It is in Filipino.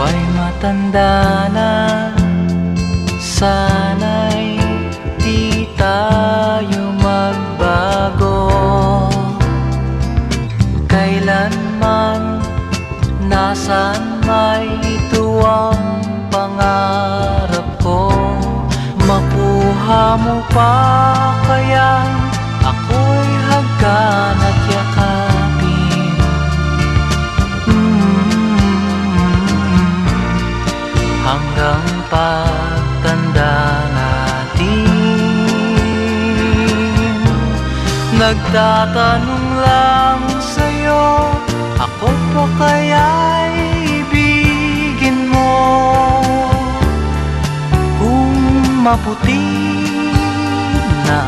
ay matanda na, sana'y di tayo magbago. Kailanman, nasaan may ito ang pangarap ko. Makuha mo pa kaya ako'y hagkan at yakapin. Hanggang pagtanda natin, nagtatanong lang sa'yo, ako pa kaya'y ibigin mo? Kung maputi na